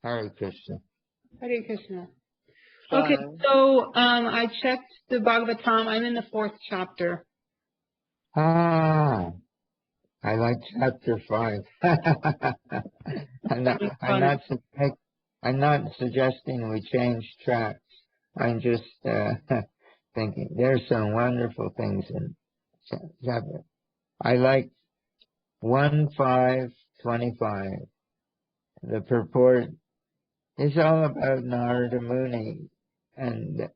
Hare Krishna. Hare Krishna. Okay, so I checked the Bhagavatam. I'm in the 4th chapter. Ah, I like chapter 5. I'm not suggesting we change tracks. I'm just thinking there's some wonderful things in chapter. I like 1:5:25. The purport is all about Narada Muni and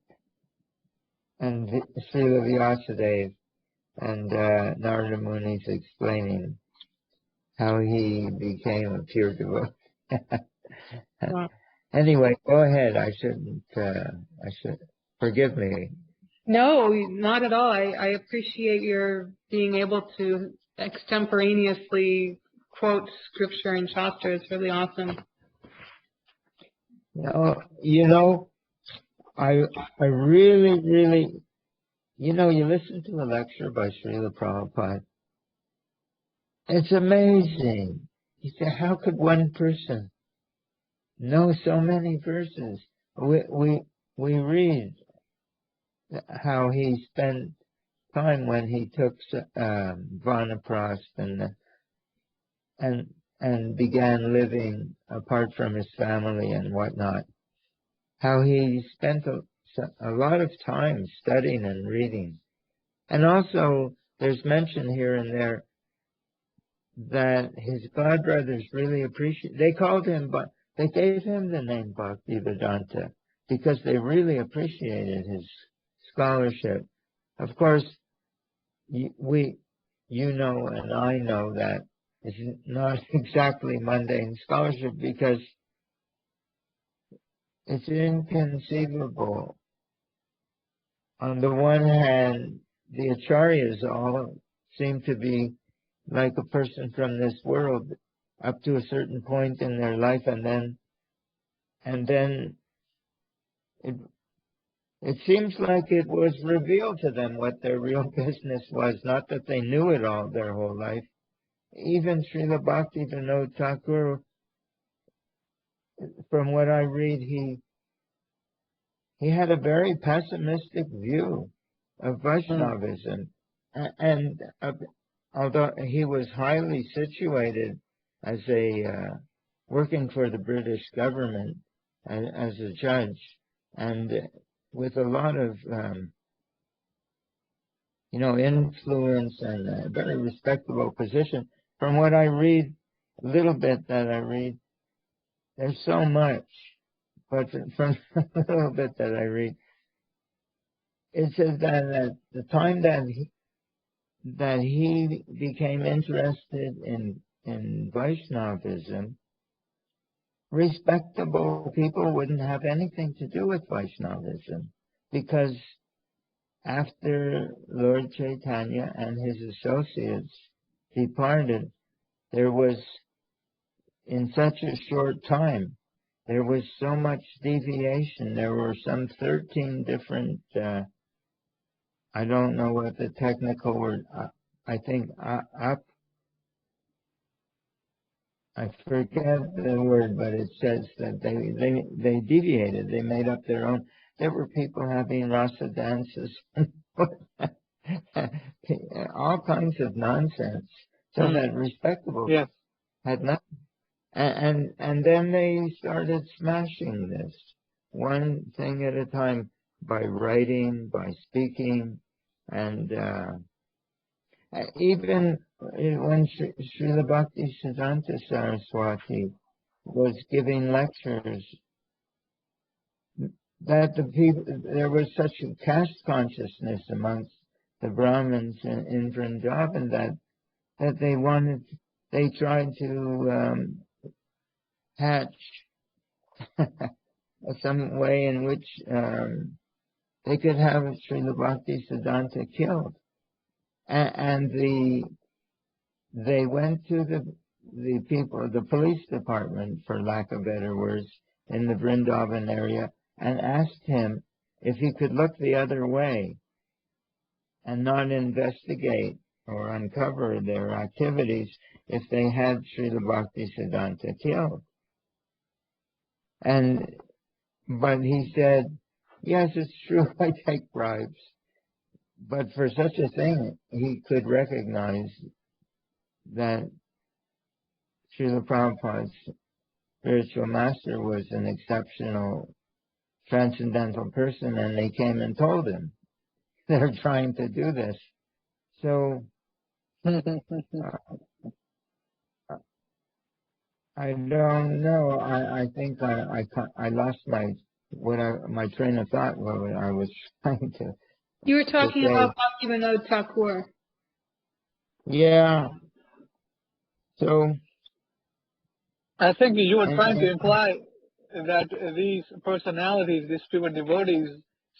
Srila Vyasadeva, and Narada Muni's explaining how he became a pure devotee. Wow. Anyway, go ahead. I should forgive me. No, not at all. I appreciate your being able to extemporaneously quote scripture and shastra. It's really awesome. I really, you listen to a lecture by Srila Prabhupada. It's amazing. You say, how could one person know so many verses? We read how he spent time when he took Vanaprastha and began living apart from his family and whatnot. How he spent a lot of time studying and reading. And also, there's mention here and there that his godbrothers really appreciate. They gave him the name Bhaktivedanta because they really appreciated his scholarship. Of course, and I know that it's not exactly mundane scholarship because it's inconceivable. On the one hand, the acharyas all seem to be like a person from this world up to a certain point in their life, and then it seems like it was revealed to them what their real business was, not that they knew it all their whole life. Even Srila Bhaktivinoda Thakur, from what I read, he had a very pessimistic view of Vaishnavism, and although he was highly situated as working for the British government as a judge, and with a lot of influence and a very respectable position. From what I read, a little bit that I read, there's so much, but from a little bit that I read, it says that at the time that he became interested in Vaishnavism, respectable people wouldn't have anything to do with Vaishnavism, because after Lord Chaitanya and his associates departed, there was, in such a short time, there was so much deviation. There were some 13 different, I don't know what the technical word, I think I forget the word, but it says that they deviated. They made up their own. There were people having rasa dances, all kinds of nonsense. So that respectable had nothing. And then they started smashing this, one thing at a time, by writing, by speaking, and even when Srila Bhaktisiddhanta Saraswati was giving lectures, that there was such a caste consciousness amongst the Brahmins in Vrindavan that they tried to hatch some way in which they could have Srila Bhaktisiddhanta killed. And they went to the people, the police department, for lack of better words, in the Vrindavan area, and asked him if he could look the other way and not investigate or uncover their activities if they had Srila Bhaktisiddhanta killed. But he said, yes, it's true, I take bribes. But for such a thing, he could recognize that Srila Prabhupada's spiritual master was an exceptional transcendental person, and they came and told him they're trying to do this. So I don't know. I think I lost my train of thought. What I was trying to You were talking say. about Bhaktivinoda Thakur. Yeah. So I think you were trying to imply that these personalities, these pure devotees,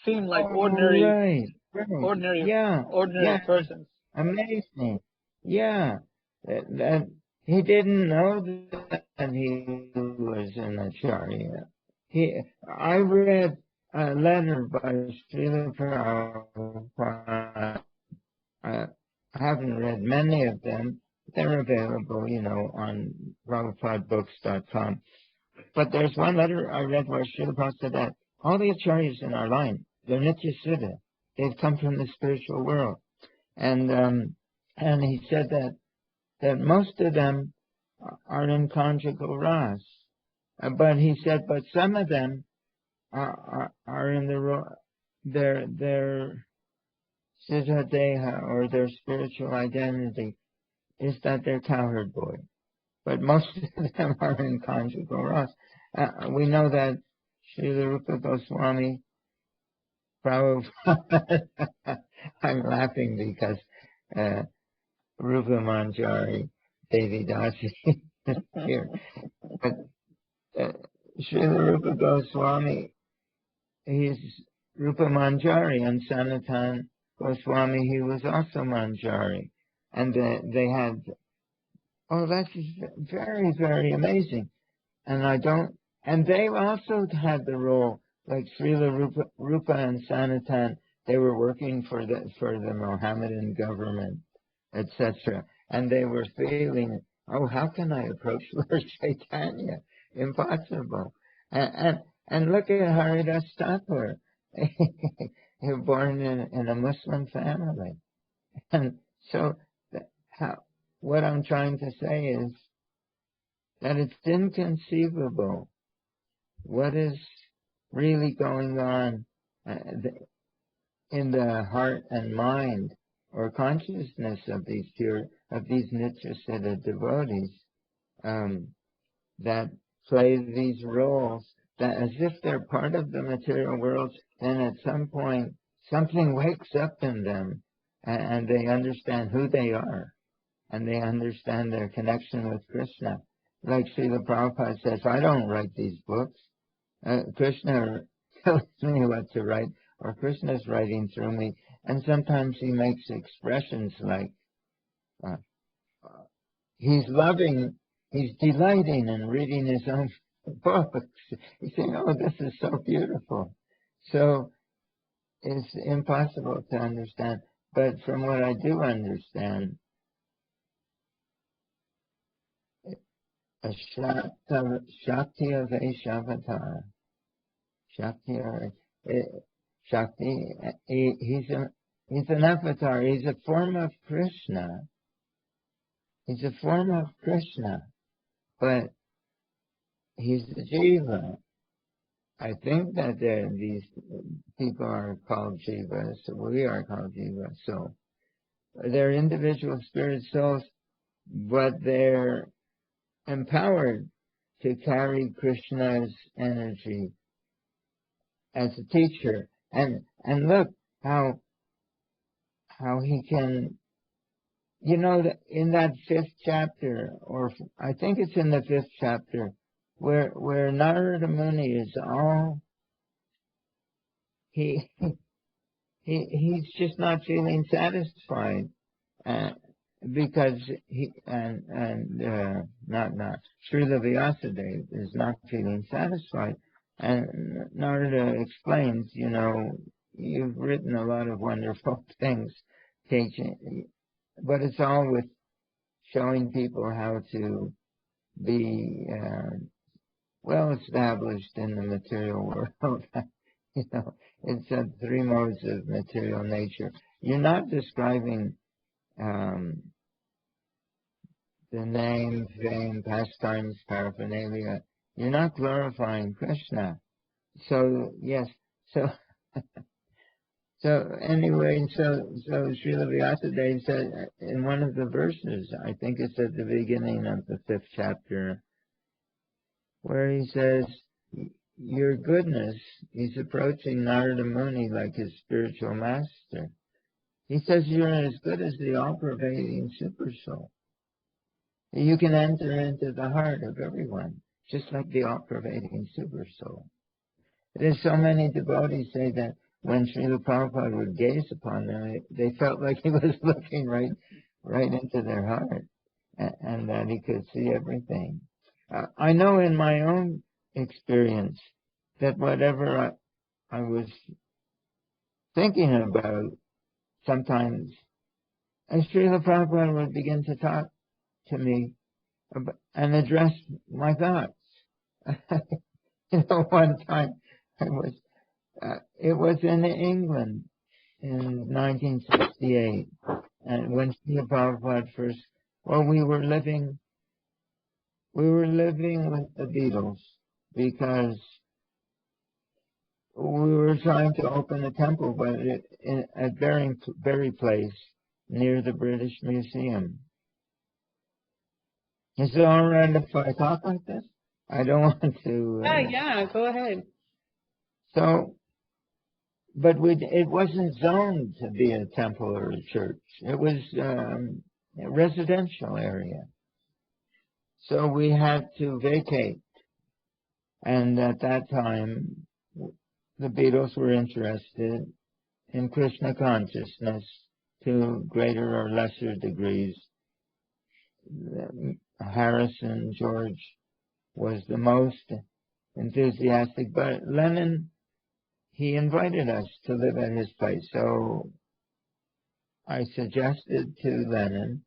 seem like ordinary persons. Amazing. Yeah. That he didn't know that he was an acharya. I read a letter by Srila Prabhupada. I haven't read many of them. They're available, on PrabhupadaBooks.com. But there's one letter I read where Srila Prabhupada said that all the acharyas in our line, they're Nitya Siddha. They've come from the spiritual world. And he said that most of them are in conjugal ras. But he said, but some of them are in their Siddha Deha, or their spiritual identity, is that they're cowherd boy. But most of them are in conjugal ras. We know that Srila Rupa Goswami, Prabhupada, I'm laughing because Rupa Manjari, Devi Dasi is here. But Srila Rupa Goswami, he's Rupa Manjari, and Sanatan Goswami, he was also Manjari. And they had, that's very, very amazing. And they also had the role, like Srila Rupa and Sanatan, they were working for the Mohammedan government, etc. And they were feeling, how can I approach Lord Chaitanya? Impossible. And look at Haridas Thakur. He was born in a Muslim family. And so what I'm trying to say is that it's inconceivable what is really going on in the heart and mind or consciousness of these Nitya Siddha devotees that play these roles, that as if they're part of the material world, then at some point something wakes up in them and they understand who they are and they understand their connection with Krishna. Like Srila Prabhupada says, I don't write these books. Krishna tells me what to write, or Krishna's writing through me. And sometimes he makes expressions like, he's delighting in reading his own books. He's saying, this is so beautiful. So it's impossible to understand. But from what I do understand, a Shakti of Aishavatar. Shakti, he's an avatar. He's a form of Krishna. He's a form of Krishna, but he's the jiva. I think that these people are called jivas. We are called jivas. So they're individual spirit souls, but they're empowered to carry Krishna's energy as a teacher. And look how he can, in that 5th chapter, or I think it's in the 5th chapter, where Narada Muni is all, he's just not feeling satisfied, because Srila Vyasadeva is not feeling satisfied. And Narada explains, you've written a lot of wonderful things, teaching, but it's all with showing people how to be well established in the material world. It's 3 modes of material nature. You're not describing the name, fame, pastimes, paraphernalia. You're not glorifying Krishna. So yes, so anyway, so Srila Vyasadeva said in one of the verses, I think it's at the beginning of the 5th chapter, where he says, your goodness, he's approaching Narada Muni like his spiritual master. He says you're as good as the all-pervading super soul. You can enter into the heart of everyone, just like the all-pervading super soul. There's so many devotees say that when Srila Prabhupada would gaze upon them, they felt like he was looking right into their heart, and that he could see everything. I know in my own experience that whatever I was thinking about, sometimes, and Srila Prabhupada would begin to talk to me and address my thoughts. One time it was in England in 1968, and when Srila Prabhupada first, we were living with the Beatles because we were trying to open a temple, but at Berry Place near the British Museum. Is it all right if I talk like this? I don't want to. Yeah, go ahead. So, but it wasn't zoned to be a temple or a church. It was a residential area. So we had to vacate. And at that time, the Beatles were interested in Krishna consciousness to greater or lesser degrees. Harrison, George was the most enthusiastic, but Lennon, he invited us to live at his place. So I suggested to Lennon,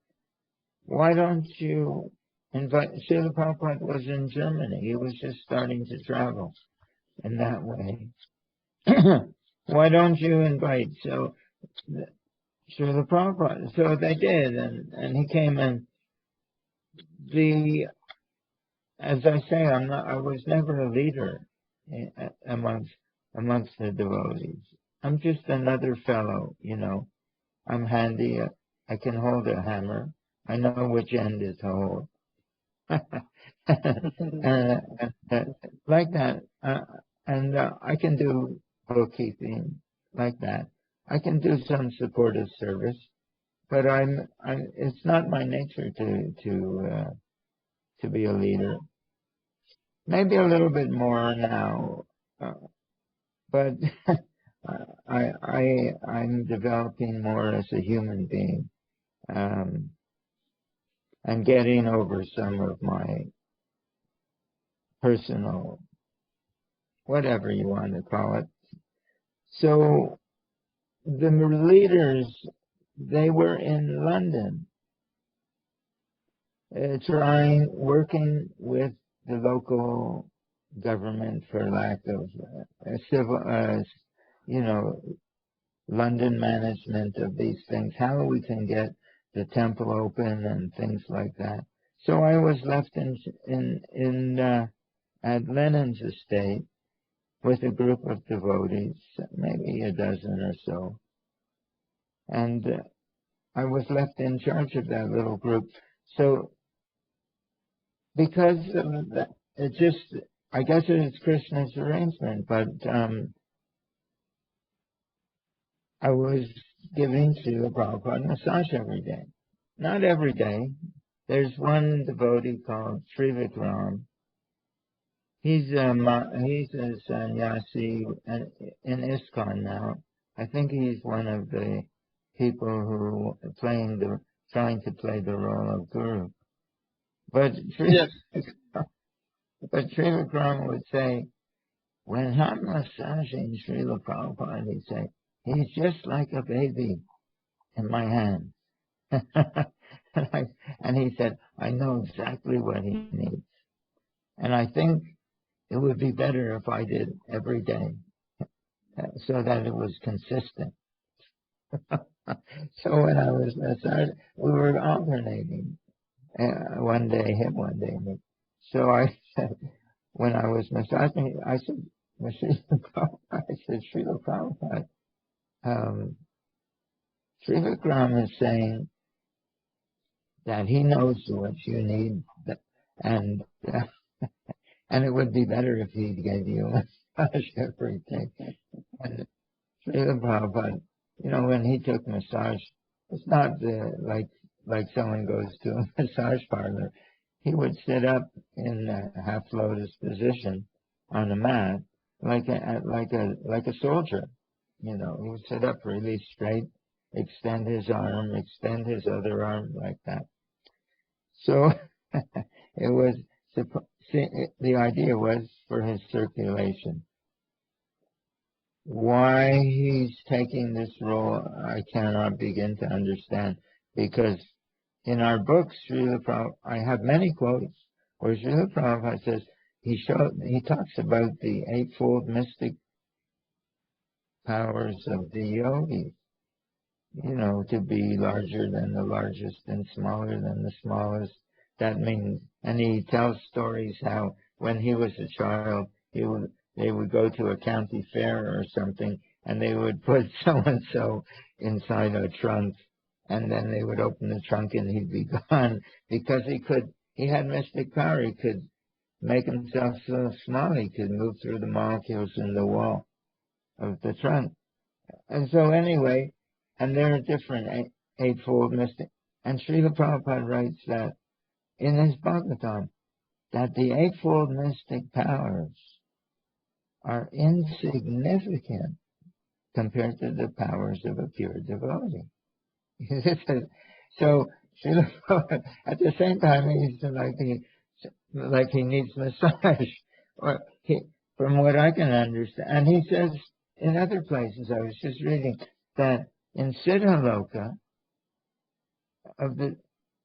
why don't you invite, Srila Prabhupada was in Germany. He was just starting to travel in that way. Why don't you invite? So Srila Prabhupada, so they did, and he came in. As I say, I was never a leader amongst the devotees. I'm just another fellow, I'm handy. I can hold a hammer. I know which end is to hold. Like that. And I can do bookkeeping like that. I can do some supportive service, but it's not my nature to be a leader. Maybe a little bit more now, but I'm developing more as a human being, and getting over some of my personal, whatever you want to call it. So the leaders, they were in London, working with the local government, for lack of London management of these things, how we can get the temple open and things like that. So I was left at Lennon's estate with a group of devotees, maybe a dozen or so, and I was left in charge of that little group. So because of that, I guess it's Krishna's arrangement, but I was giving Srila Prabhupada massage every day. Not every day. There's one devotee called Srila. He's a sannyasi in ISKCON now. I think he's one of the people who are trying to play the role of guru. But Yes. Srila would say, when I'm massaging Srila Prabhupada, he'd say, he's just like a baby in my hand. And he said, I know exactly what he needs. And I think it would be better if I did every day, so that it was consistent. So when I was massaged, we were alternating. One day him, one day me. So I said, when I was massaging, I said, Srila Prabhupada, Sri Vikram is saying that he knows what you need, and and it would be better if he gave you a massage every day. And Srila Prabhupada, when he took massage, it's not like someone goes to a massage parlor. He would sit up in a half lotus position on a mat, like a soldier. He would sit up really straight, extend his arm, extend his other arm like that. So it was the idea was for his circulation. Why he's taking this role, I cannot begin to understand, because in our books, I have many quotes where Srila Prabhupada says he talks about the eightfold mystic powers of the yogi, to be larger than the largest and smaller than the smallest. That means, and he tells stories how when he was a child, they would go to a county fair or something, and they would put so-and-so inside a trunk, and then they would open the trunk and he'd be gone, because he had mystic power. He could make himself so small, he could move through the molecules in the wall of the trunk. And so anyway, and there are different eightfold mystic, and Srila Prabhupada writes that in his Bhagavatam, that the eightfold mystic powers are insignificant compared to the powers of a pure devotee. So at the same time, he's like he needs massage, or from what I can understand. And he says in other places, I was just reading that in Siddhaloka,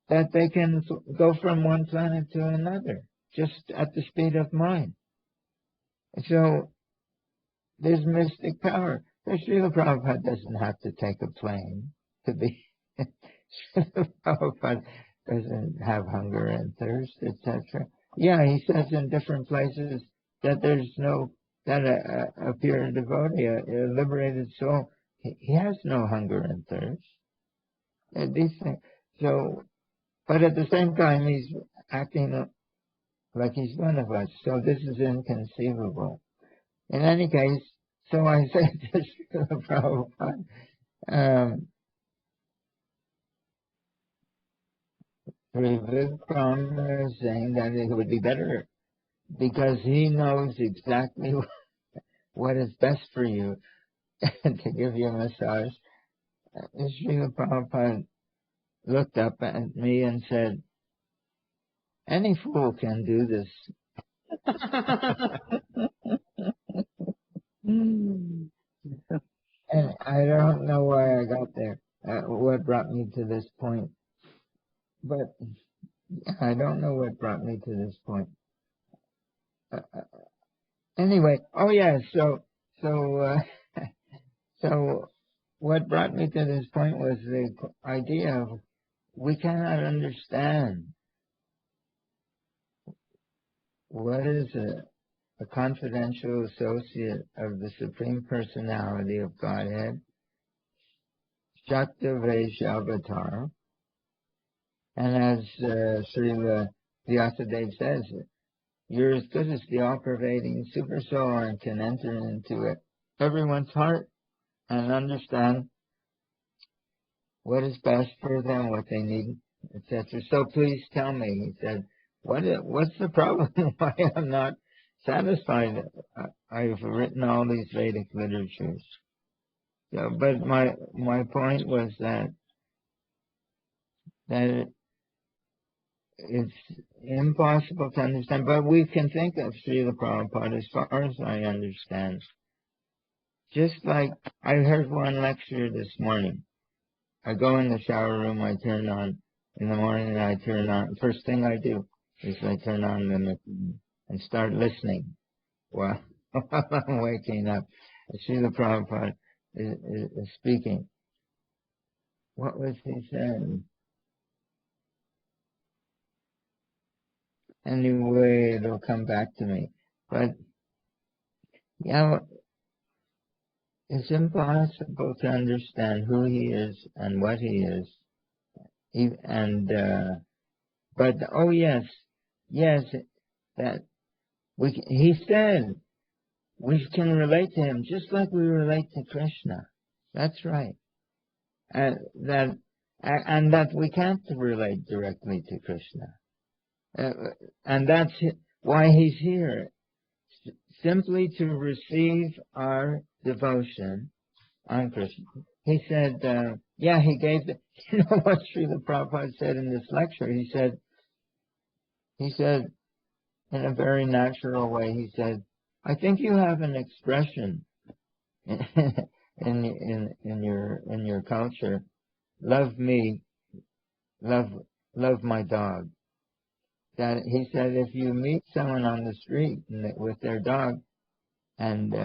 that they can go from one planet to another just at the speed of mind. So there's mystic power. So Srila Prabhupada doesn't have to take a plane to be. Srila Prabhupada doesn't have hunger and thirst, etc. Yeah, he says in different places that a pure devotee, a liberated soul, he has no hunger and thirst. These things. So, but at the same time, he's acting like he's one of us. So this is inconceivable. In any case, so I say to Srila Prabhupada, Vikram is saying that it would be better because he knows exactly what is best for you to give you a massage. Srila Prabhupada looked up at me and said, any fool can do this. And I don't know why I got there, what brought me to this point. But I don't know what brought me to this point. Anyway, so what brought me to this point was the idea of we cannot understand what is a confidential associate of the Supreme Personality of Godhead, Shakta Vaishyavatar, and as Srila Vyasadeva says, you're as good as the all-pervading super soul and can enter into everyone's heart and understand what is best for them, what they need, etc. So please tell me, he said, what's the problem? Why I'm not satisfied? I've written all these Vedic literatures. So, but my point was that it's impossible to understand, but we can think of Srila Prabhupada as far as I understand. Just like I heard one lecture this morning. I go in the shower room, I turn on, in the morning I turn on, first thing I do is I turn on the and start listening. Well, I'm waking up. Srila Prabhupada is speaking. What was he saying? Anyway, it'll come back to me. But, yeah, it's impossible to understand who he is and what he is. But, oh yes, that he said we can relate to him just like we relate to Krishna. That's right. And that we can't relate directly to Krishna. And that's why he's here. Simply to receive our devotion on Krishna. He said, he gave you know what Srila Prabhupada said in this lecture? He said, in a very natural way, he said, I think you have an expression in your culture, love me, love my dog. That he said, if you meet someone on the street with their dog, and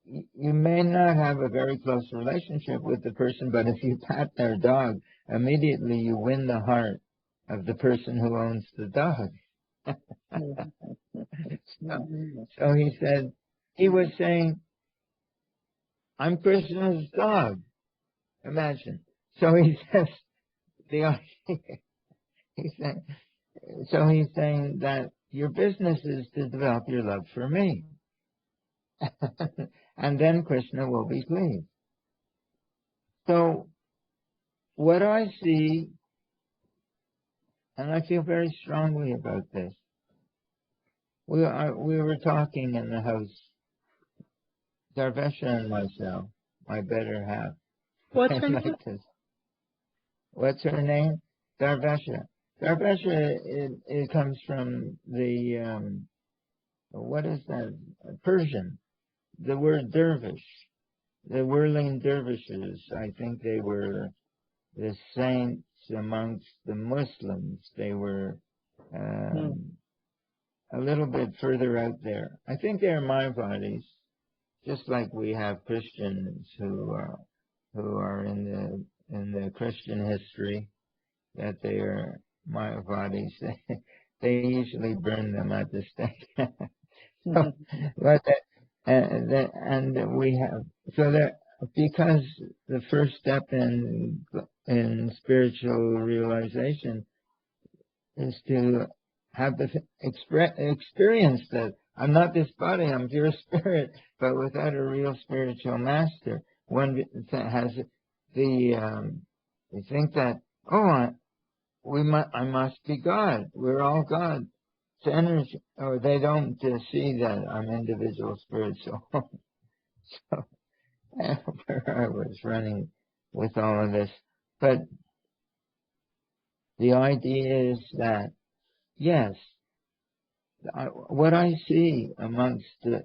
you may not have a very close relationship with the person, but if you pat their dog, immediately you win the heart of the person who owns the dog. So he said, he was saying, I'm Krishna's dog. Imagine. So he says, he's saying that your business is to develop your love for me. And then Krishna will be pleased. So what I see, and I feel very strongly about this, we were talking in the house, Darvesha and myself, my better half. What's her name? What's her name? Darvesha. Darvesha, it comes from the, what is that? Persian. The word dervish. The whirling dervishes, I think they were the saints amongst the Muslims. They were a little bit further out there. I think they're Mayavadis, just like we have Christians who are in the Christian history, that they are Mayavadis. They usually burn them at the stake. And we have, so that, because the first step in spiritual realization is to have the experience that I'm not this body, I'm pure spirit, but without a real spiritual master, one has we think that, I must be God. We're all God. It's energy, or they don't see that I'm individual spirit. So where I was running with all of this. But the idea is that, yes, what I see amongst the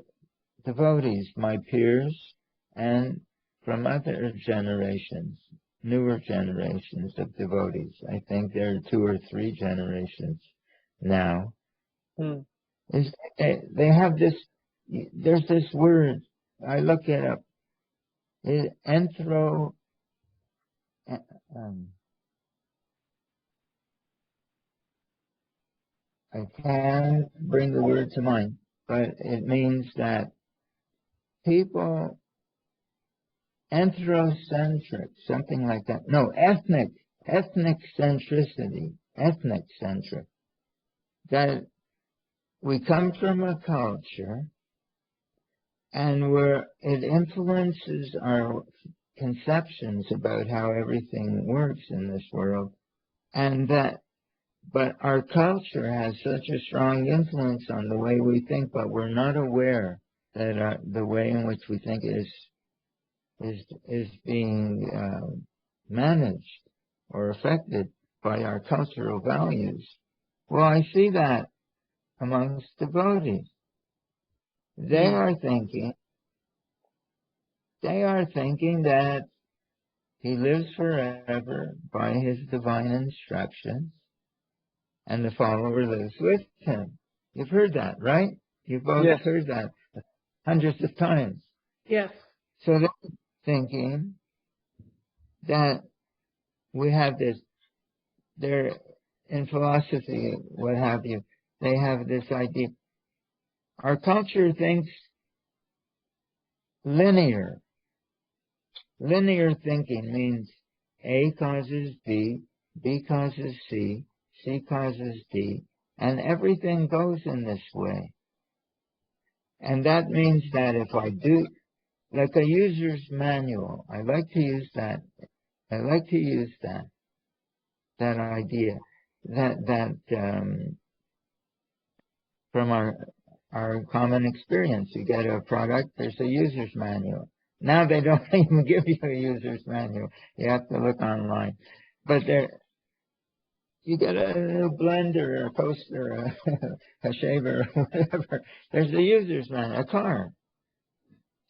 devotees, my peers, and from other generations, newer generations of devotees, I think there are 2 or 3 generations now, is they have this, there's this word, I look it up, I can't bring the word to mind, but it means that people, anthrocentric, something like that. No, ethnic centricity, ethnic centric. That we come from a culture, and where it influences our conceptions about how everything works in this world, but our culture has such a strong influence on the way we think, but we're not aware that the way in which we think is being managed or affected by our cultural values. Well, I see that amongst devotees. They are thinking that he lives forever by his divine instructions, and the follower lives with him. You've heard that, right? You both Yes. heard that hundreds of times. Yes. So they're thinking that we have this, they're in philosophy, what have you, they have this idea. Our culture thinks linear. Linear thinking means A causes B, B causes C, C causes D, and everything goes in this way. And that means that if I do, like a user's manual, I like to use that idea, from our common experience. You get a product, there's a user's manual. Now they don't even give you a user's manual. You have to look online. But you get a blender, a toaster, a shaver, whatever. There's a user's manual, a car.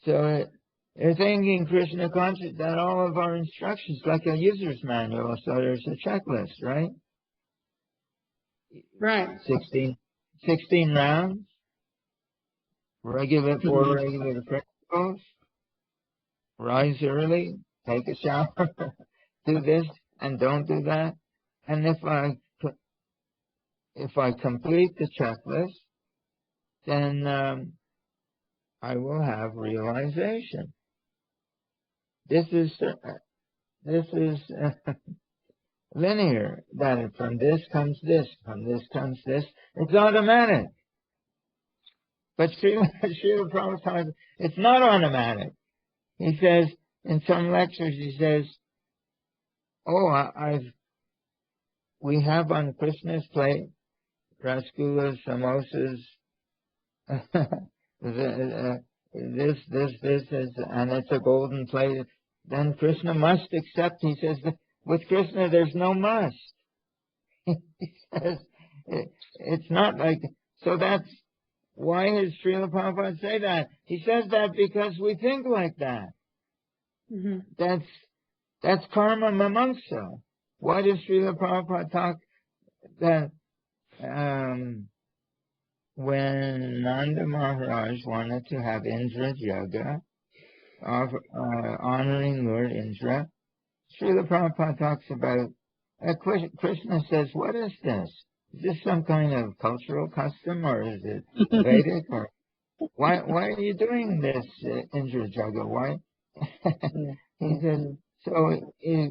So they're thinking Krishna conscious that all of our instructions like a user's manual. So there's a checklist, right? Right. 16 rounds. Four regular principles. Rise early, take a shower, do this and don't do that. And if I complete the checklist, then I will have realization. This is linear. That from this comes this, from this comes this. It's automatic. But Srila Prabhupada, it's not automatic. He says, in some lectures, he says, we have on Krishna's plate, rasgullas, samosas, this is, and it's a golden plate. Then Krishna must accept. He says, with Krishna, there's no must. He says, it's not like, so that's, why does Srila Prabhupada say that? He says that because we think like that. Mm-hmm. That's karma mimamsa. Why does Srila Prabhupada talk that when Nanda Maharaj wanted to have Indra Yaga, honoring Lord Indra, Srila Prabhupada talks about, Krishna says, what is this? Is this some kind of cultural custom, or is it Vedic, or why are you doing this, Indra Jaga? Why? He says, so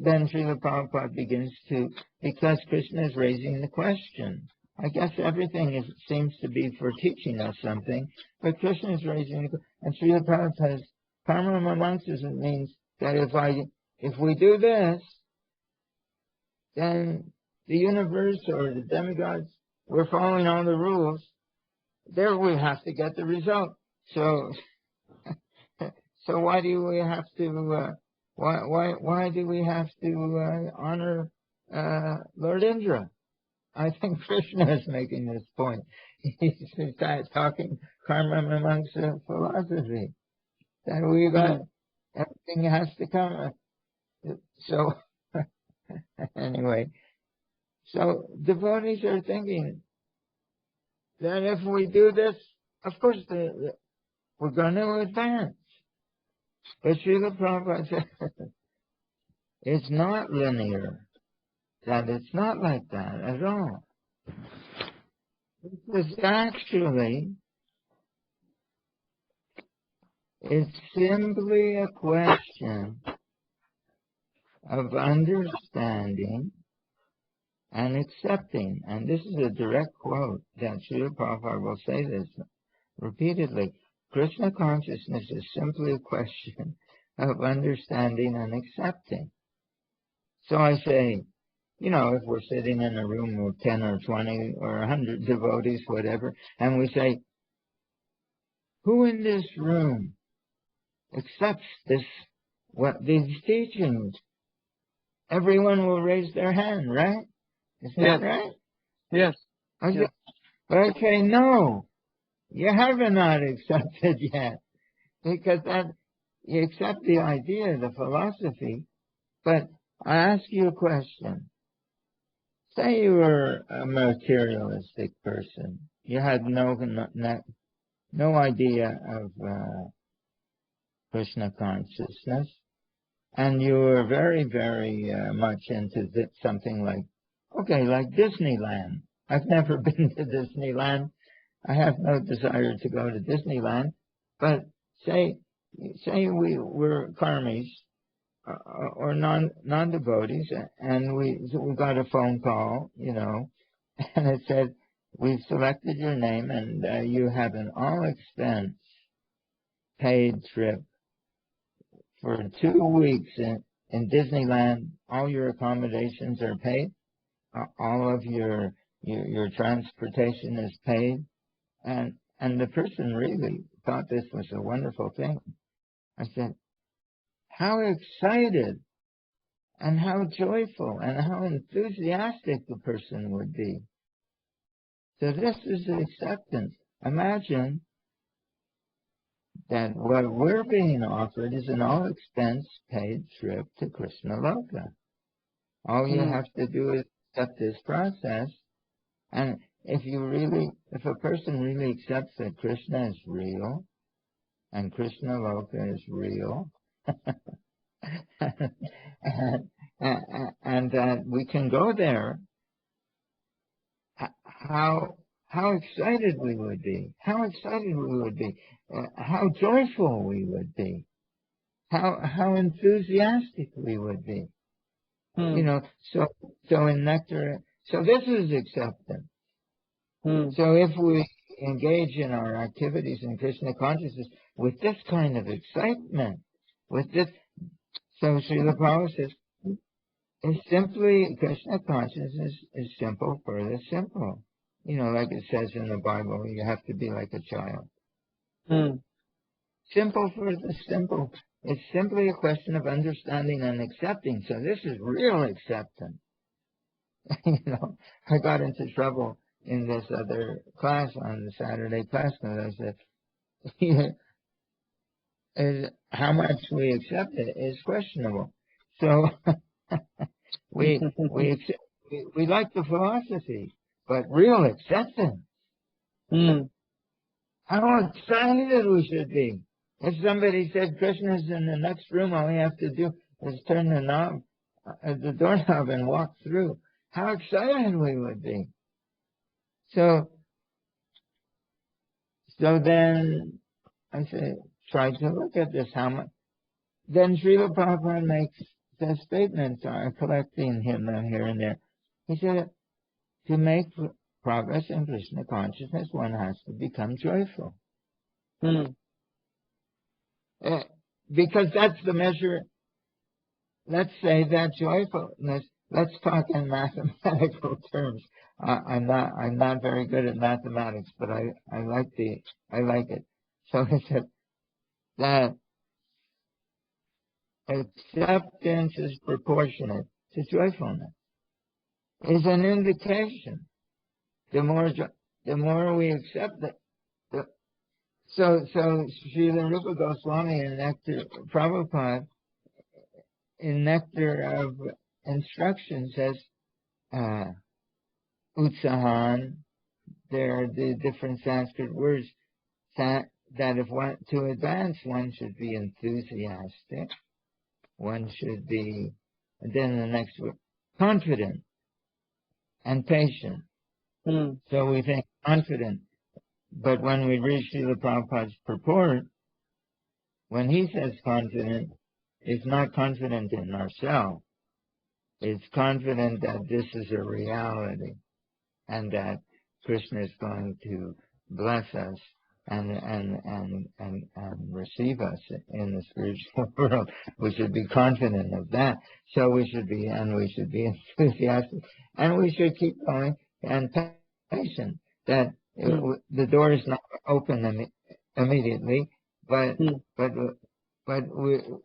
then Srila Prabhupada begins to, because Krishna is raising the question. I guess everything seems to be for teaching us something, but Krishna is raising the question. And Srila Prabhupada says, karma mimamsa means that if we do this, then the universe or the demigods, we're following all the rules. There we have to get the result. So why do we have to? Why do we have to honor Lord Indra? I think Krishna is making this point. He's talking karma mimamsa philosophy, that we got everything has to come. So anyway, so devotees are thinking that if we do this, of course we're going to advance. But Srila Prabhupada said it's not linear, that it's not like that at all. It's actually, it's simply a question of understanding and accepting. And this is a direct quote that Srila Prabhupada will say this repeatedly. Krishna consciousness is simply a question of understanding and accepting. So I say, if we're sitting in a room with 10 or 20 or 100 devotees, whatever, and we say, who in this room accepts these teachings? Everyone will raise their hand, right? Is that right? Yes. But I say, no, you have not accepted yet, because you accept the idea, the philosophy, but I ask you a question. Say you were a materialistic person. You had no no idea of Krishna consciousness, and you were very, very much into something like, like Disneyland. I've never been to Disneyland. I have no desire to go to Disneyland, but say we were karmis or non-devotees, and we got a phone call, and it said, we've selected your name, and you have an all-expense paid trip for 2 weeks in Disneyland. All your accommodations are paid. All of your transportation is paid. And the person really thought this was a wonderful thing. I said, how excited and how joyful and how enthusiastic the person would be. So this is acceptance. Imagine that what we're being offered is an all-expense paid trip to Krishna Loka. All you have to do is accept this process, and if a person really accepts that Krishna is real, and Krishna Loka is real, and that we can go there, how excited we would be, how joyful we would be, how enthusiastic we would be. So in nectar, so this is acceptance. So if we engage in our activities in Krishna consciousness with this kind of excitement, with this, so Srila Prabhupada says, it's simply, Krishna consciousness is simple for the simple. Like it says in the Bible, you have to be like a child. Simple for the simple. It's simply a question of understanding and accepting. So this is real acceptance. I got into trouble in this other class on the Saturday class because I said, how much we accept it is questionable. So we like the philosophy, but real acceptance. How excited we should be. If somebody said Krishna's in the next room, all we have to do is turn the doorknob and walk through. How excited we would be. So then I say, try to look at this. How much? Then Srila Prabhupada makes the statements, collecting him here and there. He said, to make progress in Krishna consciousness, one has to become joyful. Because that's the measure. Let's say that joyfulness. Let's talk in mathematical terms. I'm not very good at mathematics, but I like it. So he said that acceptance is proportionate to joyfulness. Is an indication. The more we accept it. So Srila Rupa Goswami and Prabhupada in Nectar of Instruction says, Utsahan, there are the different Sanskrit words that if to advance, one should be enthusiastic, one should be, and then the next word, confident and patient. So we think confident, but when we read Srila Prabhupada's purport, when he says confident, it's not confident in ourselves. It's confident that this is a reality and that Krishna is going to bless us and receive us in the spiritual world. We should be confident of that. So we should be enthusiastic, and we should keep going and patient. That the door is not open immediately, but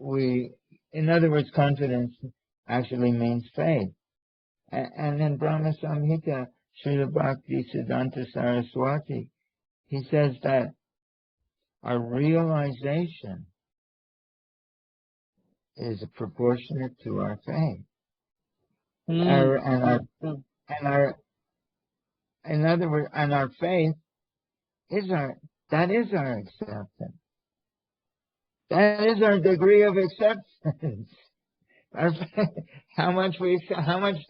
we in other words, confidence actually means faith. And in Brahma Samhita, Srila Bhakti Siddhanta Saraswati, he says that our realization is proportionate to our faith. In other words, and our faith is That is our acceptance. That is our degree of acceptance. How much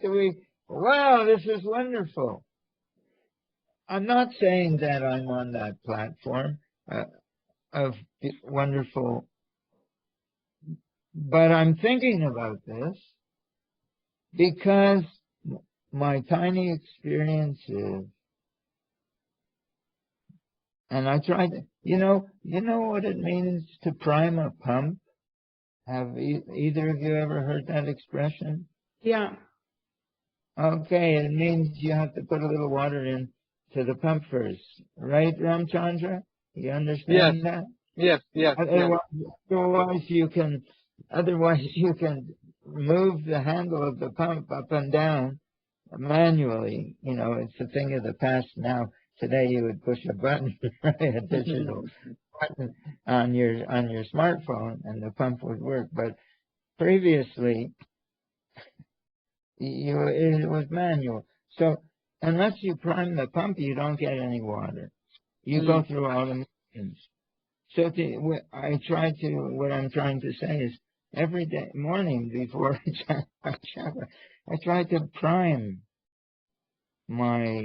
do we, wow, this is wonderful. I'm not saying that I'm on that platform of wonderful, but I'm thinking about this because my tiny experiences, and I tried to, you know what it means to prime a pump? Have either of you ever heard that expression? Yeah. Okay, it means you have to put a little water in to the pump first, right, Ramchandra? You understand that? Yes. Otherwise you can move the handle of the pump up and down manually. You know, it's a thing of the past now. Today you would push a button, right, a digital button on your smartphone, and the pump would work. But previously, it was manual. So unless you prime the pump, you don't get any water. You go through all the motions. So what I'm trying to say is every day, morning before I shower, I try to prime my,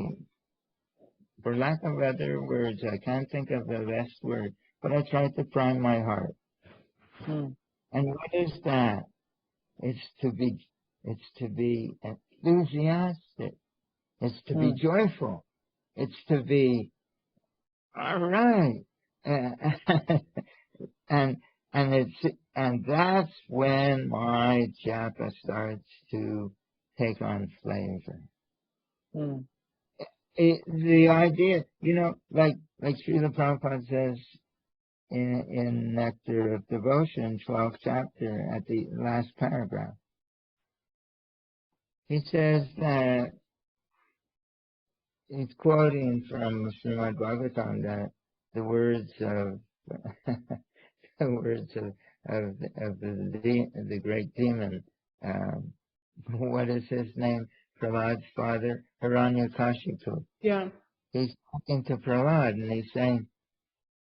for lack of other words, I can't think of the best word, but I try to prime my heart. And what is that? It's to be enthusiastic. It's to be joyful. It's to be, all right. And that's when my japa starts to take on flavor. The idea, like Srila Prabhupada says in Nectar of Devotion, 12th chapter, at the last paragraph, he says that he's quoting from Srimad Bhagavatam that the words of the words of the great demon, what is his name? Prahlad's father, Hiranyakashipu. Yeah. He's talking to Prahlad and he's saying,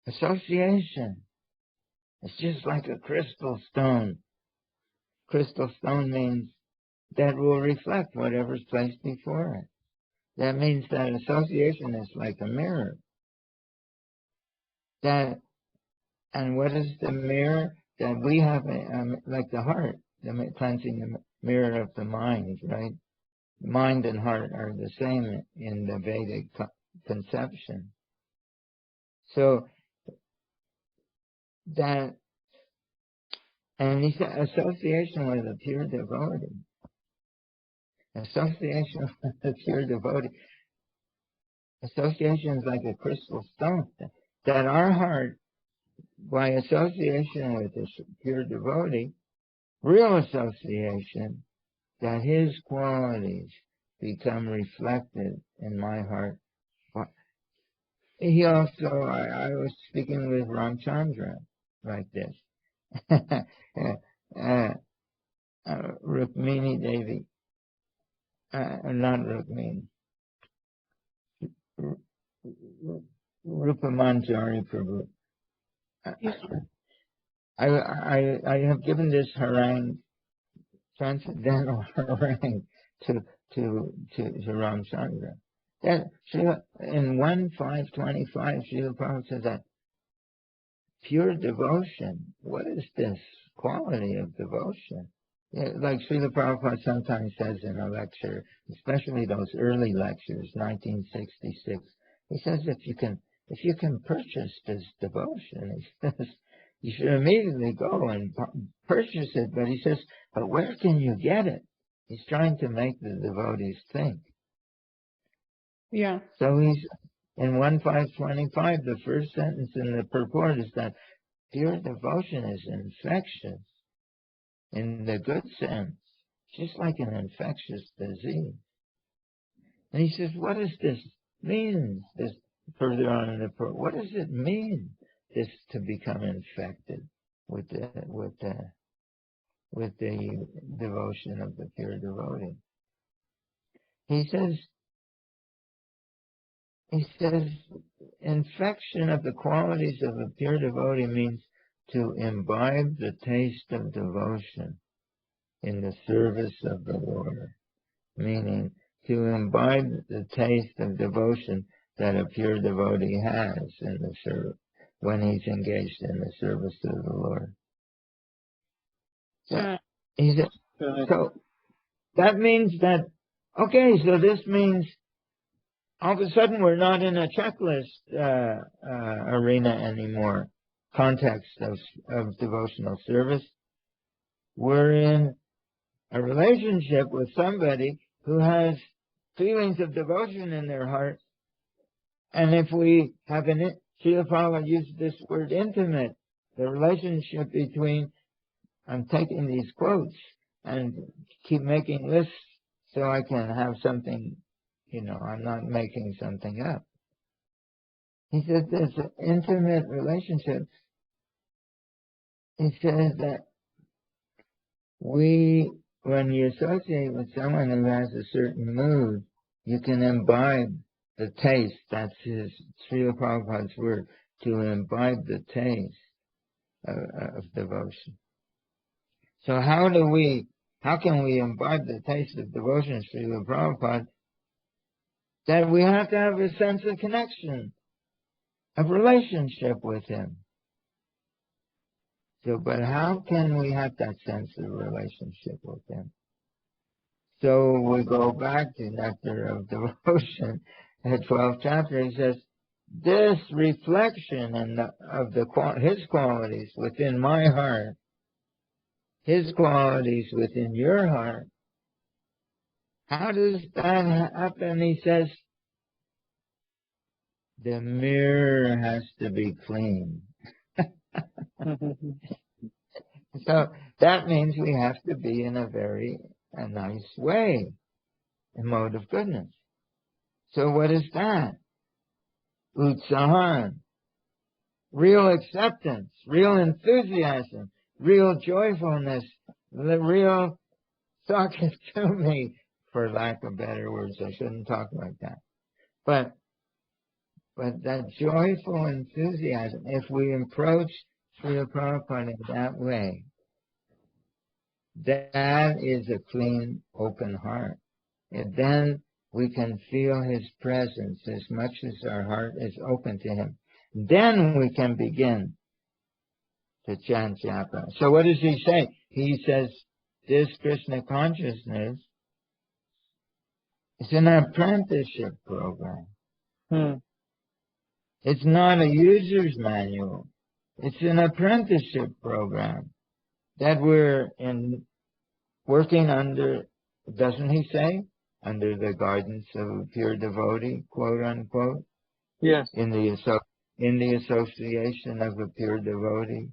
association. It's just like a crystal stone. Crystal stone means that will reflect whatever's placed before it. That means that association is like a mirror. And what is the mirror? That we have, like the heart, the cleansing the mirror of the mind, right? Mind and heart are the same in the Vedic conception. So that, and he said, association with a pure devotee. Association with a pure devotee. Association is like a crystal stone. That our heart, by association with this pure devotee, real association, that his qualities become reflected in my heart. He also, I was speaking with Ramchandra like this. Rukmini Devi, not Rukmini, Rupamanjari Prabhu. I have given this harangue, transcendental harangue, to Ramchandra. That in 1.525, Srila Prabhupada says that pure devotion. What is this quality of devotion? Yeah, like Srila Prabhupada sometimes says in a lecture, especially those early lectures, 1966, he says if you can purchase this devotion, he says you should immediately go and purchase it. But he says, but where can you get it? He's trying to make the devotees think. Yeah. So he's in 1.525, the first sentence in the purport is that pure devotion is infectious in the good sense, just like an infectious disease. And he says, what does this mean? This further on in the purport, what does it mean? This to become infected with the devotion of the pure devotee. He says, He says, infection of the qualities of a pure devotee means to imbibe the taste of devotion in the service of the Lord. Meaning, to imbibe the taste of devotion that a pure devotee has in the service, when he's engaged in the service of the Lord. So, he said, so that means that, okay, so this means all of a sudden we're not in a checklist arena anymore, context of devotional service. We're in a relationship with somebody who has feelings of devotion in their heart. And if we have Srila Prabhupada used this word intimate, the relationship between, I'm taking these quotes and keep making lists so I can have something, I'm not making something up. He says there's an intimate relationship. He says that when you associate with someone who has a certain mood, you can imbibe the taste. That's Srila Prabhupada's word, to imbibe the taste of devotion. So how can we imbibe the taste of devotion, Srila Prabhupada? That we have to have a sense of connection, of relationship with him. So, but how can we have that sense of relationship with him? So we go back to Nectar of Devotion at 12th chapter. He says, this reflection of his qualities within my heart, his qualities within your heart, how does that happen? He says, the mirror has to be clean. So that means we have to be in a nice way, a mode of goodness. So what is that? Utsahan, real acceptance, real enthusiasm, real joyfulness, the real talk it to me, for lack of better words. I shouldn't talk like that. But that joyful enthusiasm, if we approach Srila Prabhupada in that way, that is a clean, open heart. And then we can feel his presence as much as our heart is open to him. Then we can begin to chant japa. So what does he say? He says, this Krishna consciousness is an apprenticeship program. It's not a user's manual. It's an apprenticeship program that we're working under, doesn't he say? Under the guidance of a pure devotee, quote unquote. Yes. In the association of a pure devotee,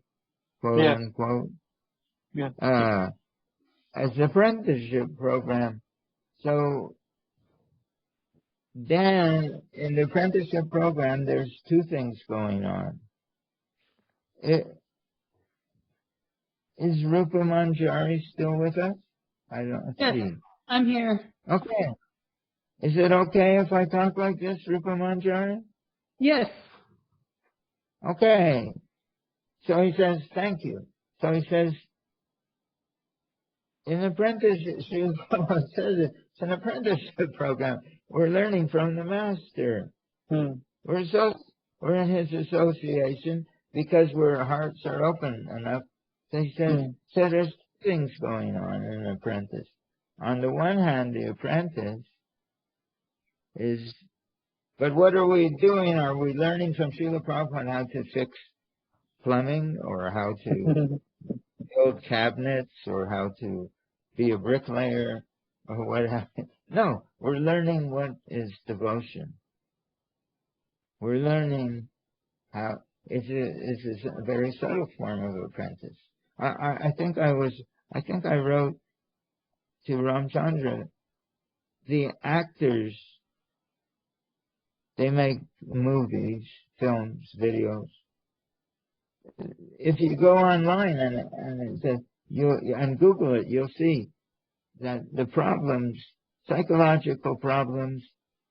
quote unquote. Yes. As an apprenticeship program. So then in the apprenticeship program, there's two things going on. Is Rupa Manjari still with us? I don't see. Yes, I'm here. Okay. Is it okay if I talk like this, Rupa Manjari? Yes. Okay. So he says, thank you. So he says, in apprenticeship, it's an apprenticeship program. We're learning from the master. We're in his association because our hearts are open enough. So he says, so there's things going on in an apprentice. On the one hand, the apprentice is, but what are we doing? Are we learning from Srila Prabhupada how to fix plumbing, or how to build cabinets, or how to be a bricklayer, or what have you? No, we're learning what is devotion. We're learning how it's a very subtle form of apprentice. I think I wrote to Ramchandra, the actors, they make movies, films, videos. If you go online and it says, and Google it, you'll see that the problems, psychological problems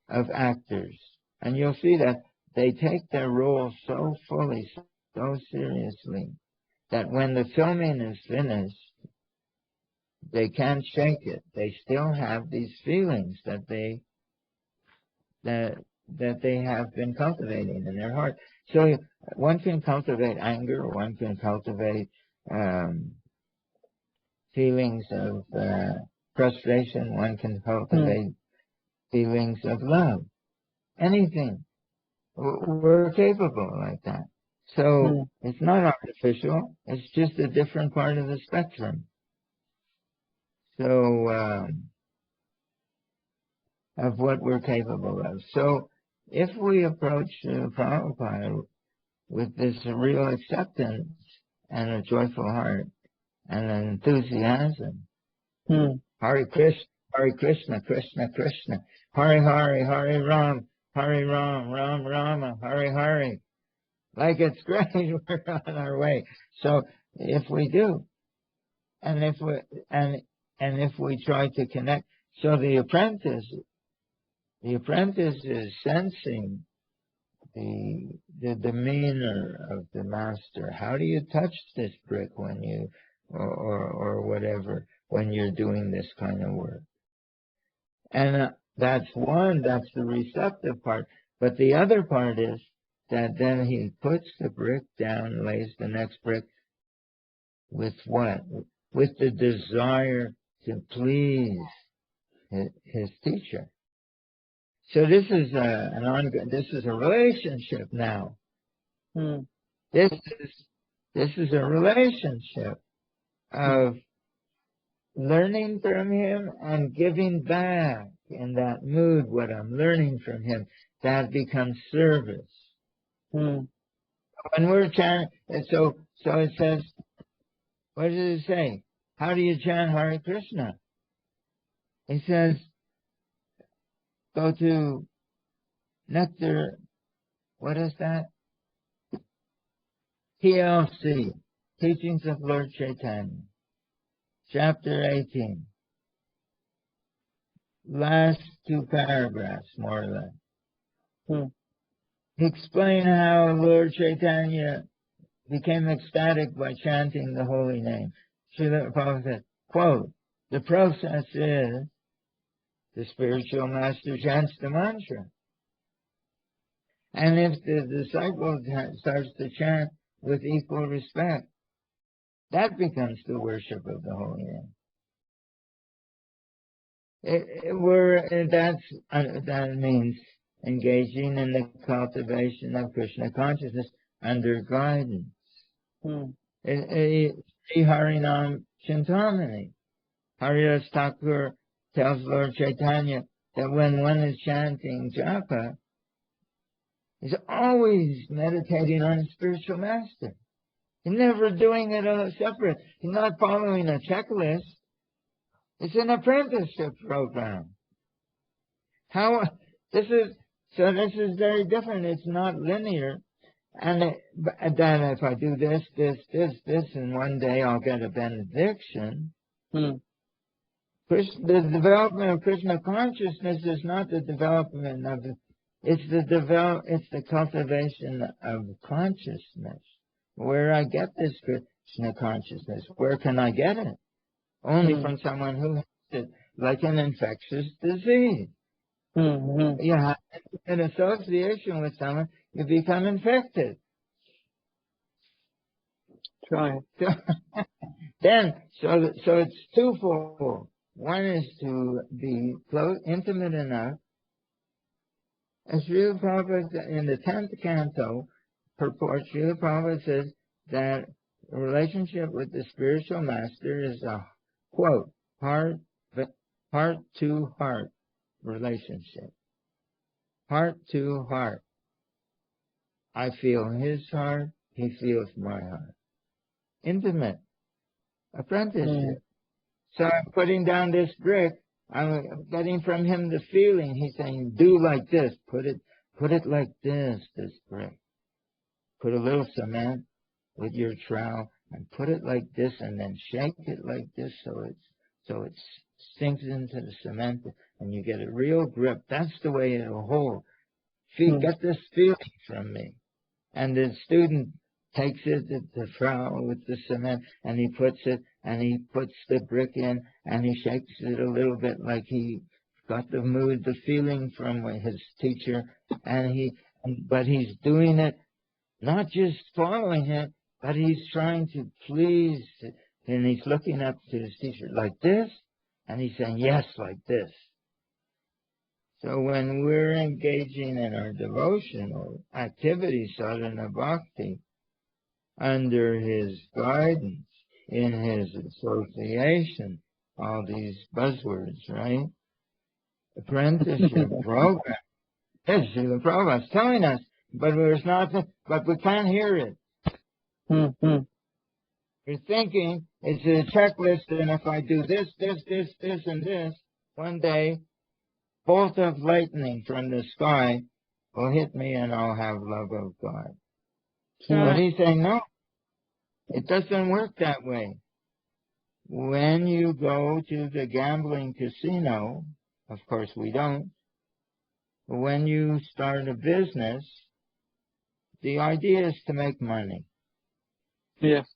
of actors, And you'll see that they take their role so fully, so seriously, that when the filming is finished, they can't shake it. They still have these feelings that they have been cultivating in their heart. So one can cultivate anger, one can cultivate feelings of frustration, one can cultivate feelings of love. Anything. We're capable like that. So it's not artificial. It's just a different part of the spectrum. So of what we're capable of. So if we approach Prabhupada with this real acceptance and a joyful heart and an enthusiasm, Hare Krishna, Krishna Krishna, Hare Hare, Hare Ram, Ram Rama, Hare Hare. Like it's great, we're on our way. So if we do, and if we try to connect, so the apprentice is sensing the demeanor of the master. How do you touch this brick when you or whatever when you're doing this kind of work? And that's the receptive part. But the other part is that then he puts the brick down, lays the next brick with what? With the desire to please his teacher. So this is a relationship now. This is a relationship of learning from him and giving back in that mood what I'm learning from him. That becomes service. When we're chanting, so it says, what does it say? How do you chant Hare Krishna? It says, go to Nectar, what is that? TLC, Teachings of Lord Chaitanya, Chapter 18. Last two paragraphs, more or less. Explain how Lord Chaitanya became ecstatic by chanting the holy name. Srila Prabhupada said, quote, the process is the spiritual master chants the mantra. And if the disciple starts to chant with equal respect, that becomes the worship of the holy name. That means engaging in the cultivation of Krishna consciousness under guidance. Sri Harinam Chintamani. Haridas Thakur tells Lord Chaitanya that when one is chanting japa, he's always meditating on his spiritual master. He's never doing it separate. He's not following a checklist. It's an apprenticeship program. This is very different. It's not linear. And then if I do this, and one day I'll get a benediction. The development of Krishna consciousness is not the development of it's the cultivation of consciousness. Where I get this Krishna consciousness, where can I get it? Only from someone who has it, like an infectious disease. You have an association with someone, you become infected. Right. So it's twofold. One is to be close, intimate enough. As Srila Prabhupada in the 10th canto purport, Srila Prabhupada says that a relationship with the spiritual master is a, quote, heart-to-heart relationship. Heart to heart. I feel his heart, he feels my heart. Intimate. Apprenticeship. So I'm putting down this brick. I'm getting from him the feeling. He's saying, do like this. Put it like this brick. Put a little cement with your trowel and put it like this and then shake it like this so it sinks into the cement and you get a real grip. That's the way it'll hold. get this feeling from me. And the student takes it to the trowel with the cement, and he puts the brick in, and he shakes it a little bit like he got the mood, the feeling from his teacher, but he's doing it, not just following it, but he's trying to please, and he's looking up to his teacher like this, and he's saying, yes, like this. So when we're engaging in our devotional activities, sadhana bhakti, under his guidance, in his association, all these buzzwords, right? Apprenticeship program. Yes, the Prabhupada's telling us, but we can't hear it. We're thinking it's a checklist, and if I do this, and this, one day, bolt of lightning from the sky will hit me and I'll have love of God. But he's saying, no, it doesn't work that way. When you go to the gambling casino, of course we don't, when you start a business, the idea is to make money. Yes.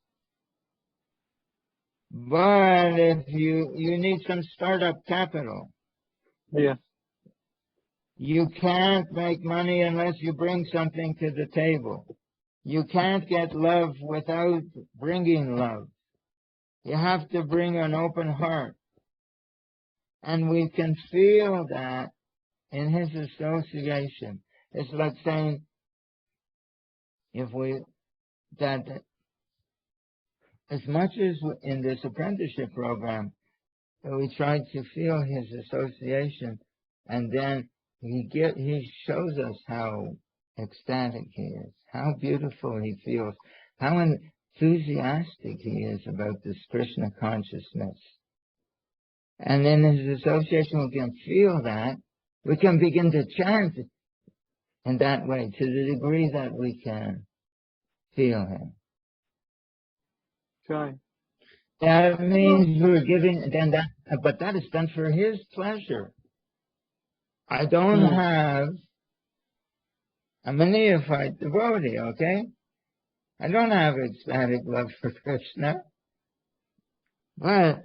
But if you need some startup capital. Yes. You can't make money unless you bring something to the table. You can't get love without bringing love. You have to bring an open heart. And we can feel that in his association. It's like saying, that as much as in this apprenticeship program, we try to feel his association, and then he shows us how ecstatic he is, how beautiful he feels, how enthusiastic he is about this Krishna consciousness. And in his association, we can feel that. We can begin to chant in that way to the degree that we can feel him. Right. That means we're giving, but that is done for his pleasure. I don't have, I'm a neophyte devotee, okay? I don't have ecstatic love for Krishna, but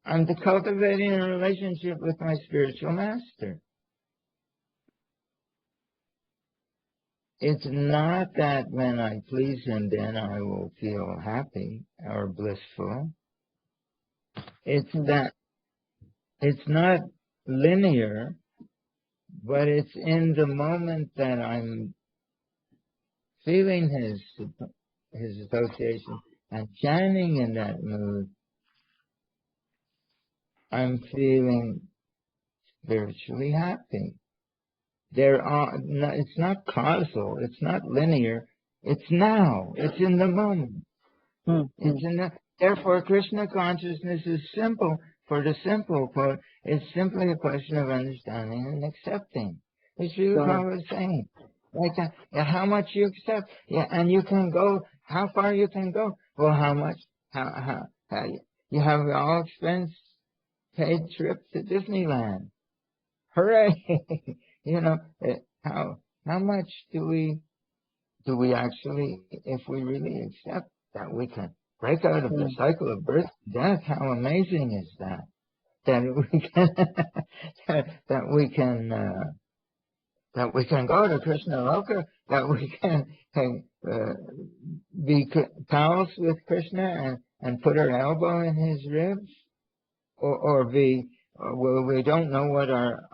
I'm cultivating a relationship with my spiritual master. It's not that when I please him, then I will feel happy or blissful. It's that it's not linear, but it's in the moment that I'm feeling his association and shining in that mood, I'm feeling spiritually happy. It's not causal, it's not linear, it's now, it's in the moment. Therefore, Krishna consciousness is simple. For the simple quote, it's simply a question of understanding and accepting. It's Srila Prabhupada is saying. Like that. Yeah, how much you accept. Yeah, and you can go, how far you can go. Well, how much, how you have an all expense paid trip to Disneyland. Hooray! How much do we actually, if we really accept that we can break out of the cycle of birth and death, how amazing is that? That we can go to Krishna Loka, that we can be pals with Krishna and put our elbow in his ribs, we don't know what our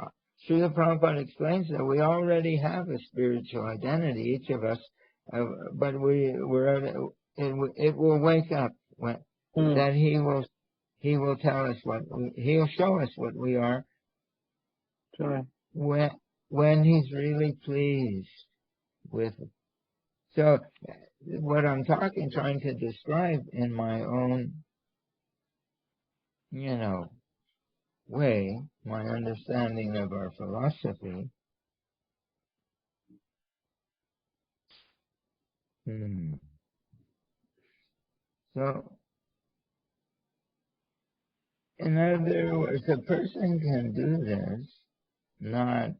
Srila Prabhupada explains that we already have a spiritual identity, each of us, but it will wake up that he will tell us he'll show us what we are when he's really pleased with it. So what I'm trying to describe in my own, way, my understanding of our philosophy. So, in other words, a person can do this, not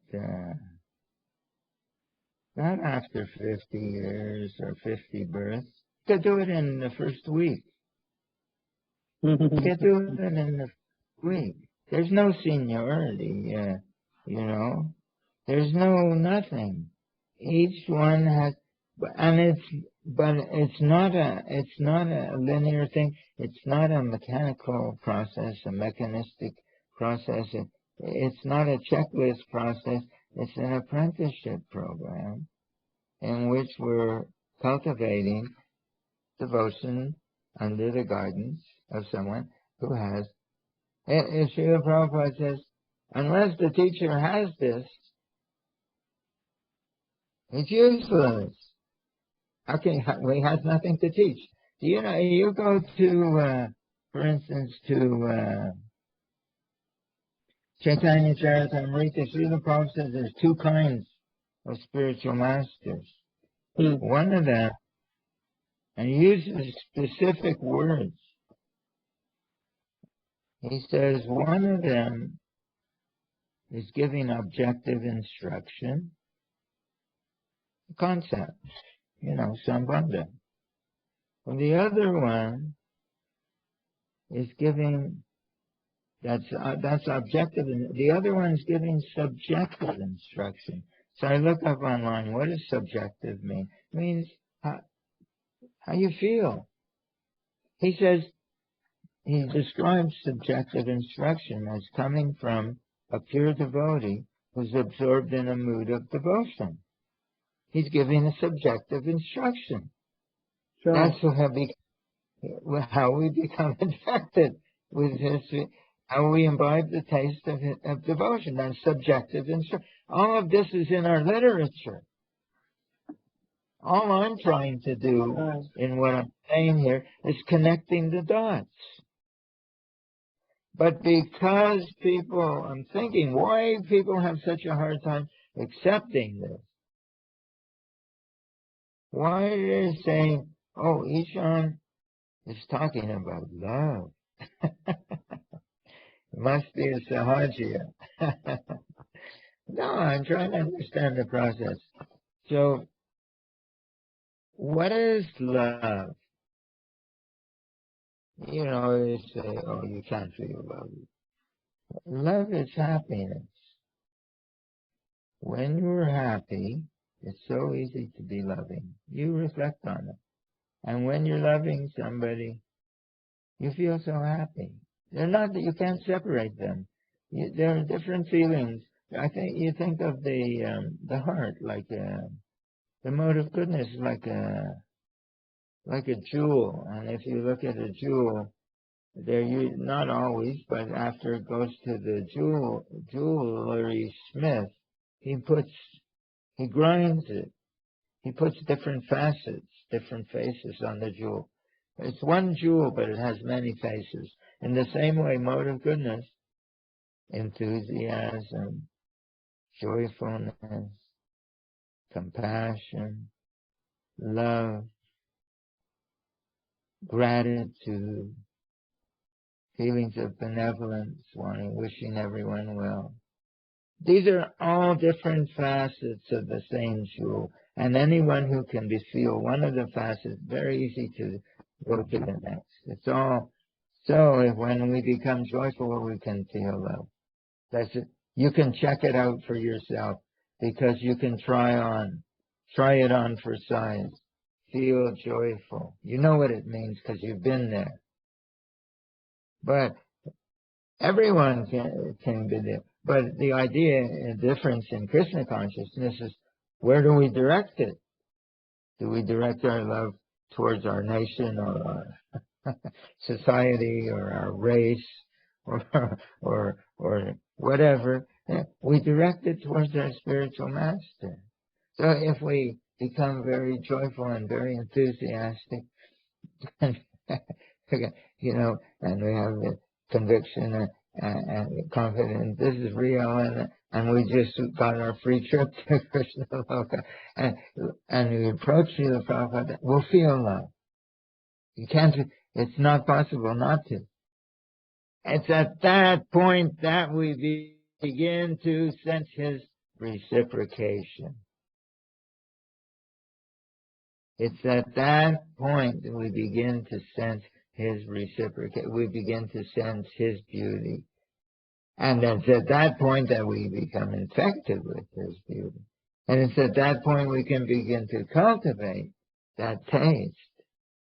not after 50 years or 50 births. You could do it in the first week. You could do it in the week. There's no seniority, There's no nothing. Each one has, but it's not a linear thing. It's not a mechanical process, a mechanistic process. It's not a checklist process. It's an apprenticeship program in which we're cultivating devotion under the guidance of someone who has. As Srila Prabhupada says, unless the teacher has this, it's useless. Okay, he has nothing to teach. You go to, for instance, to Chaitanya Charitamrita, Srila Prabhupada says there's two kinds of spiritual masters. One of them, and he uses specific words. He says one of them is giving objective instruction, concept, sambandha. And the other one is giving, that's objective, and the other one is giving subjective instruction. So I look up online, what does subjective mean? It means how you feel. He says, he describes subjective instruction as coming from a pure devotee who's absorbed in a mood of devotion. He's giving a subjective instruction. Sure. That's how we become infected with how we imbibe the taste of devotion. That's subjective instruction. All of this is in our literature. All I'm trying to do in what I'm saying here is connecting the dots. But because I'm thinking why people have such a hard time accepting this. Why are they saying, oh, Ishan is talking about love. It must be a Sahajya. No, I'm trying to understand the process. So, what is love? You say, oh, you can't feel love. Love is happiness. When you're happy, it's so easy to be loving. You reflect on it. And when you're loving somebody, you feel so happy. They're not that you can't separate them. There are different feelings. I think you think of the heart like the mode of goodness like a jewel. And if you look at a jewel, not always, but after it goes to the jewelry smith, he grinds it. He puts different facets, different faces on the jewel. It's one jewel, but it has many faces. In the same way, mode of goodness, enthusiasm, joyfulness, compassion, love, gratitude, feelings of benevolence, wishing everyone well. These are all different facets of the same jewel. And anyone who can feel one of the facets, very easy to go to the next. It's all, so when we become joyful, we can feel love. That's it. You can check it out for yourself because you can try it on for size. Feel joyful. You know what it means because you've been there. But everyone can be there. But the idea, difference in Krishna consciousness is, where do we direct it? Do we direct our love towards our nation or our society or our race or whatever? We direct it towards our spiritual master. So if we become very joyful and very enthusiastic, and we have the conviction and confidence, this is real, and we just got our free trip to Krishna Loka, and we approach the Prabhupada, we'll feel love. It's not possible not to. It's at that point that we begin to sense his reciprocation. It's at that point that we begin to sense his reciprocate. We begin to sense his beauty. And it's at that point that we become infected with his beauty. And it's at that point we can begin to cultivate that taste.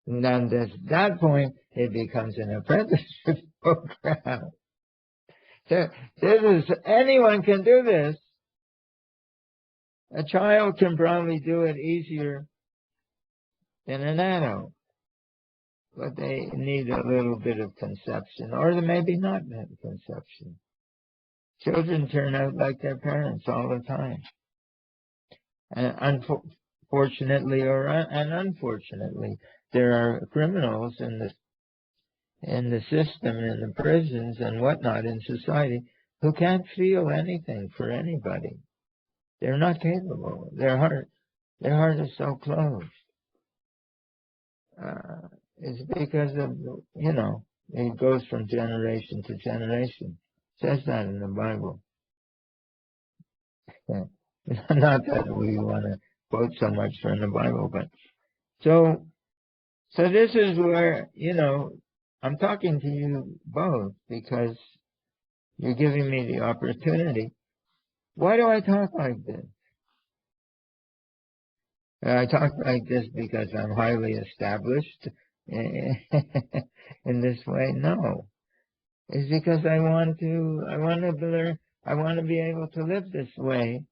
And then at that point, it becomes an apprenticeship program. So anyone can do this. A child can probably do it easier than an adult. But they need a little bit of conception, or maybe not conception. Children turn out like their parents all the time. And unfortunately and unfortunately, there are criminals in the system, in the prisons and whatnot in society who can't feel anything for anybody. They're not capable. Their heart is so closed. It's because of, it goes from generation to generation. It says that in the Bible. Not that we want to quote so much from the Bible, but so this is where, I'm talking to you both because you're giving me the opportunity. Why do I talk like this? I talk like this because I'm highly established in this way? No. It's because I want to be able to live this way.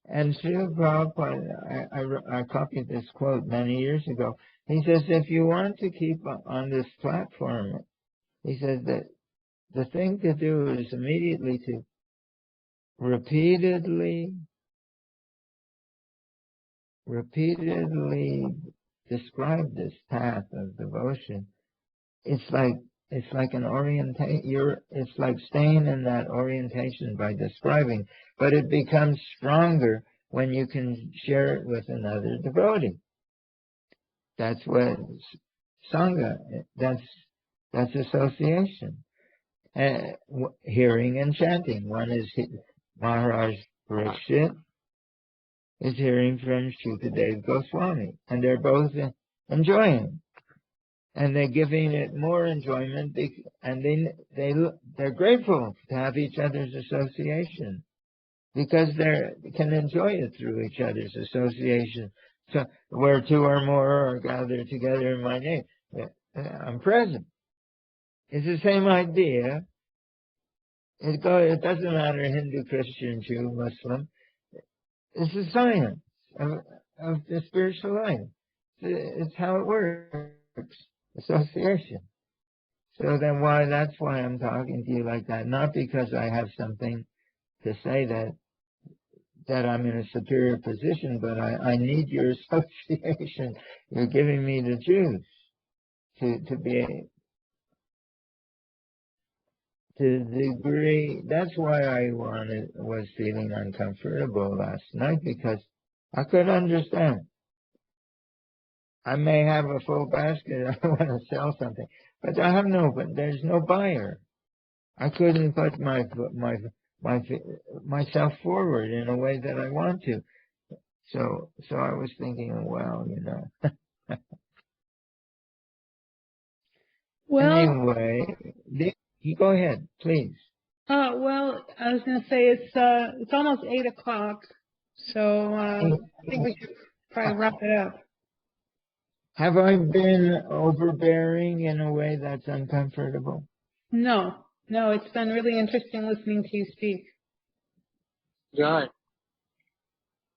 And Srila Prabhupada, I copied this quote many years ago. He says, if you want to keep on this platform, he says that the thing to do is immediately to repeatedly describe this path of devotion. It's like an orientation. It's like staying in that orientation by describing, but it becomes stronger when you can share it with another devotee. That's what Sangha, that's association. Hearing and chanting. One is Maharaj Parikshit is hearing from Shukadev Goswami, and they're both enjoying. And they're giving it more enjoyment, and they're grateful to have each other's association because they can enjoy it through each other's association. So where two or more are gathered together in my name, I'm present. It's the same idea. It doesn't matter Hindu, Christian, Jew, Muslim. It's the science of the spiritual life. It's how it works. Association. So then that's why I'm talking to you like that. Not because I have something to say that I'm in a superior position, but I need your association. You're giving me the juice to be to the degree. That's why I was feeling uncomfortable last night, because I could understand. I may have a full basket. I want to sell something, but there's no buyer. I couldn't put myself forward in a way that I want to. So I was thinking, well, Well, anyway, you go ahead, please. Well, I was going to say it's almost 8:00, so I think we should probably wrap it up. Have I been overbearing in a way that's uncomfortable? No, it's been really interesting listening to you speak. Right.